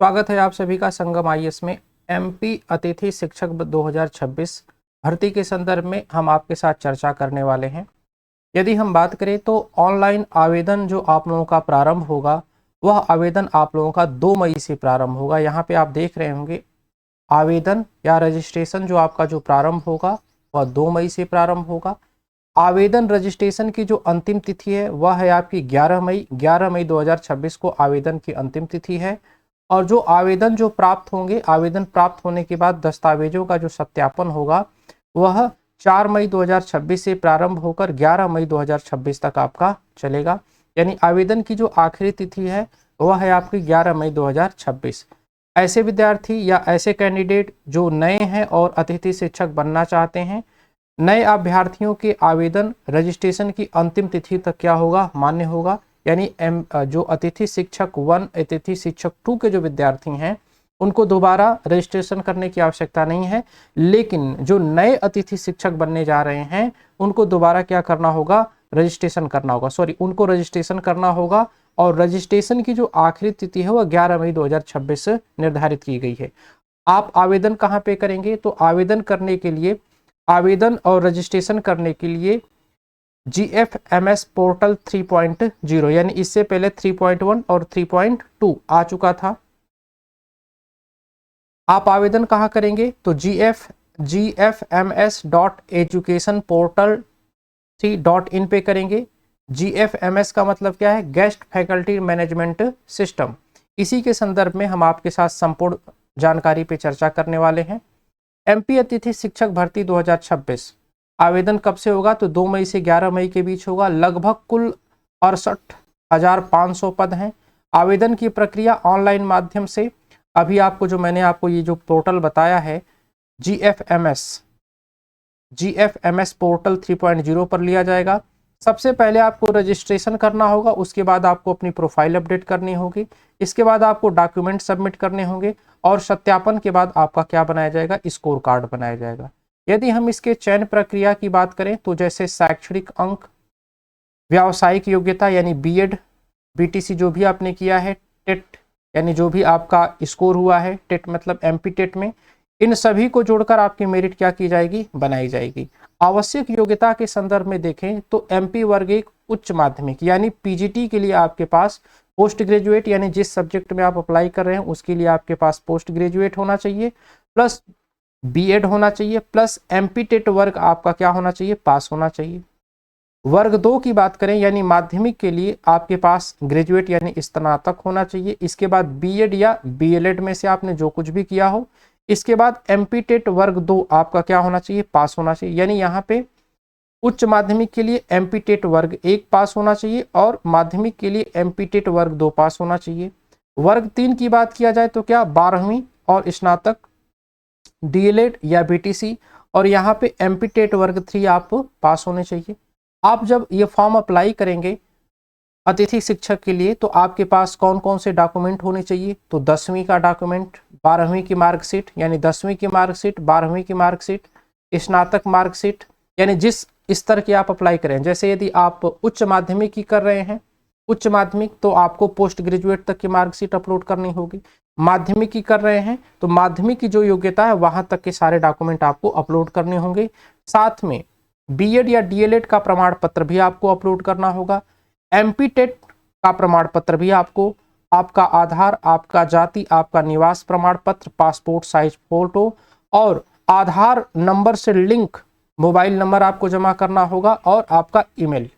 स्वागत है आप सभी का संगम आईएएस में। एमपी अतिथि शिक्षक 2026 भर्ती के संदर्भ में हम आपके साथ चर्चा करने वाले हैं। यदि हम बात करें तो ऑनलाइन आवेदन जो आप लोगों का प्रारंभ होगा वह आवेदन आप लोगों का 2 मई से प्रारंभ होगा। यहाँ पे आप देख रहे होंगे आवेदन या रजिस्ट्रेशन जो आपका जो प्रारंभ होगा वह 2 मई से प्रारंभ होगा। आवेदन रजिस्ट्रेशन की जो अंतिम तिथि है वह है आपकी 11 मई 2026 को आवेदन की अंतिम तिथि है। और जो आवेदन जो प्राप्त होंगे, आवेदन प्राप्त होने के बाद दस्तावेजों का जो सत्यापन होगा वह 4 मई 2026 से प्रारंभ होकर 11 मई 2026 तक आपका चलेगा। यानी आवेदन की जो आखिरी तिथि है वह है आपकी 11 मई 2026। ऐसे विद्यार्थी या ऐसे कैंडिडेट जो नए हैं और अतिथि शिक्षक बनना चाहते हैं, नए अभ्यर्थियों के आवेदन रजिस्ट्रेशन की अंतिम तिथि तक क्या होगा, मान्य होगा। यानी जो अतिथि शिक्षक 1 अतिथि शिक्षक 2 के जो विद्यार्थी हैं उनको दोबारा रजिस्ट्रेशन करने की आवश्यकता नहीं है, लेकिन जो नए अतिथि शिक्षक बनने जा रहे हैं उनको दोबारा क्या करना होगा, रजिस्ट्रेशन करना होगा। उनको रजिस्ट्रेशन करना होगा और रजिस्ट्रेशन की जो आखिरी तिथि है वह 11 मई 2026 निर्धारित की गई है। आप आवेदन कहाँ पे करेंगे, तो आवेदन करने के लिए, आवेदन और रजिस्ट्रेशन करने के लिए GFMS पोर्टल 3.0 यानी इससे पहले 3.1 और 3.2 आ चुका था। आप आवेदन कहाँ करेंगे, तो gfms.educationportal3.in पे करेंगे। GFMS का मतलब क्या है, गेस्ट फैकल्टी मैनेजमेंट सिस्टम। इसी के संदर्भ में हम आपके साथ संपूर्ण जानकारी पे चर्चा करने वाले हैं। एमपी अतिथि शिक्षक भर्ती 2026 आवेदन कब से होगा, तो 2 मई से 11 मई के बीच होगा। लगभग कुल 68,500 पद हैं। आवेदन की प्रक्रिया ऑनलाइन माध्यम से, अभी आपको जो मैंने आपको ये जो पोर्टल बताया है GFMS पोर्टल 3.0 पर लिया जाएगा। सबसे पहले आपको रजिस्ट्रेशन करना होगा, उसके बाद आपको अपनी प्रोफाइल अपडेट करनी होगी, इसके बाद आपको डॉक्यूमेंट सबमिट करने होंगे और सत्यापन के बाद आपका क्या बनाया जाएगा, स्कोर कार्ड बनाया जाएगा। यदि हम इसके चयन प्रक्रिया की बात करें तो जैसे शैक्षणिक अंक, व्यावसायिक योग्यता यानी बीएड, बीटीसी जो भी आपने किया है, टेट यानी जो भी आपका स्कोर हुआ है, टेट मतलब एमपी टेट में, इन सभी को जोड़कर आपकी मेरिट क्या की जाएगी, बनाई जाएगी। आवश्यक योग्यता के संदर्भ में देखें तो एमपी वर्ग 1 उच्च माध्यमिक यानी पीजीटी के लिए आपके पास पोस्ट ग्रेजुएट यानी जिस सब्जेक्ट में आप अप्लाई कर रहे हैं उसके लिए आपके पास पोस्ट ग्रेजुएट होना चाहिए, प्लस बीएड होना चाहिए, प्लस एमपी टेट वर्ग आपका क्या होना चाहिए, पास होना चाहिए। वर्ग 2 की बात करें यानी माध्यमिक के लिए आपके पास ग्रेजुएट यानी स्नातक होना चाहिए। इसके बाद बीएड या बीएलएड में से आपने जो कुछ भी किया हो। इसके बाद एमपी टेट वर्ग 2 आपका क्या होना चाहिए, पास होना चाहिए। यानी यहाँ पे उच्च माध्यमिक के लिए एमपी टेट वर्ग 1 पास होना चाहिए और माध्यमिक के लिए एमपी टेट वर्ग 2 पास होना चाहिए। वर्ग 3 की बात किया जाए तो क्या 12वीं और स्नातक, डीएलएड या बीटीसी, और यहाँ पे एमपी टेट वर्ग 3 आप पास होने चाहिए। आप जब ये फॉर्म अप्लाई करेंगे अतिथि शिक्षक के लिए तो आपके पास कौन कौन से डॉक्यूमेंट होने चाहिए, तो 10वीं का डॉक्यूमेंट, 12वीं की मार्कशीट यानी 10वीं की मार्कशीट, 12वीं की मार्कशीट, स्नातक मार्कशीट यानी जिस स्तर के आप अप्लाई करें। जैसे यदि आप उच्च माध्यमिक की कर रहे हैं, उच्च माध्यमिक, तो आपको पोस्ट ग्रेजुएट तक की मार्कशीट अपलोड करनी होगी। माध्यमिक की कर रहे हैं तो माध्यमिक की जो योग्यता है वहां तक के सारे डॉक्यूमेंट आपको अपलोड करने होंगे। साथ में बीएड या डीएलएड का प्रमाण पत्र भी आपको अपलोड करना होगा। एमपी टेट का प्रमाण पत्र भी आपको, आपका आधार, आपका जाति, आपका निवास प्रमाण पत्र, पासपोर्ट साइज फोटो और आधार नंबर से लिंक मोबाइल नंबर आपको जमा करना होगा और आपका ईमेल।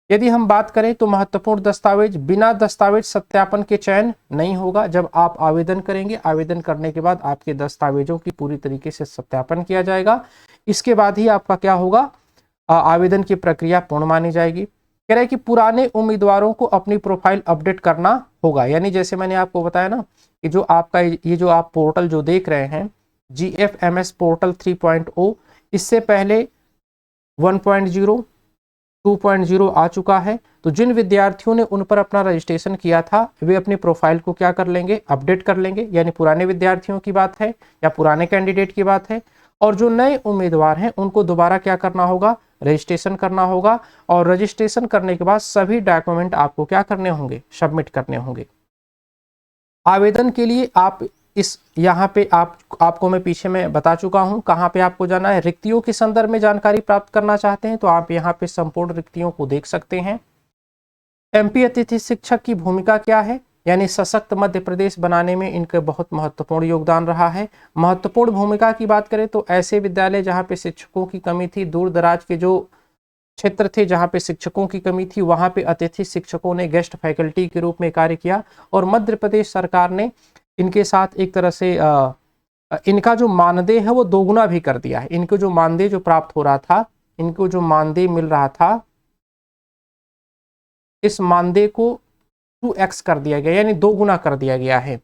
यदि हम बात करें तो महत्वपूर्ण दस्तावेज, बिना दस्तावेज सत्यापन के चयन नहीं होगा। जब आप आवेदन करेंगे, आवेदन करने के बाद आपके दस्तावेजों की पूरी तरीके से सत्यापन किया जाएगा। इसके बाद ही आपका क्या होगा, आवेदन की प्रक्रिया पूर्ण मानी जाएगी। कह रहे हैं कि पुराने उम्मीदवारों को अपनी प्रोफाइल अपडेट करना होगा। यानी जैसे मैंने आपको बताया ना कि जो आपका ये जो आप पोर्टल जो देख रहे हैं GFMS पोर्टल 3.0, इससे पहले 1.0 2.0 आ चुका है। तो जिन विद्यार्थियों ने उन पर अपना रजिस्ट्रेशन किया था वे अपनी प्रोफाइल को क्या कर लेंगे, अपडेट कर लेंगे। यानी पुराने विद्यार्थियों की बात है या पुराने कैंडिडेट की बात है। और जो नए उम्मीदवार हैं उनको दोबारा क्या करना होगा, रजिस्ट्रेशन करना होगा। और रजिस्ट्रेशन करने के बाद सभी डॉक्यूमेंट आपको क्या करने होंगे, सबमिट करने होंगे। आवेदन के लिए आप इस यहाँ पे आपको मैं पीछे में बता चुका हूँ कहाँ पे आपको जाना है। रिक्तियों के संदर्भ में जानकारी प्राप्त करना चाहते हैं तो आप यहाँ पे संपूर्ण रिक्तियों को देख सकते हैं। एमपी अतिथि शिक्षक की भूमिका क्या है, यानी सशक्त मध्य प्रदेश बनाने में इनका बहुत महत्वपूर्ण योगदान रहा है। महत्वपूर्ण भूमिका की बात करें तो ऐसे विद्यालय जहाँ पे शिक्षकों की कमी थी, दूर दराज के जो क्षेत्र थे जहाँ पे शिक्षकों की कमी थी, वहाँ पे अतिथि शिक्षकों ने गेस्ट फैकल्टी के रूप में कार्य किया और मध्य प्रदेश सरकार ने इनके साथ एक तरह से इनका जो मानदेय है वो दोगुना भी कर दिया है। इनको जो मानदेय जो प्राप्त हो रहा था, इनको जो मानदेय मिल रहा था, इस मानदेय को 2x कर दिया गया, यानी 2 गुना कर दिया गया है।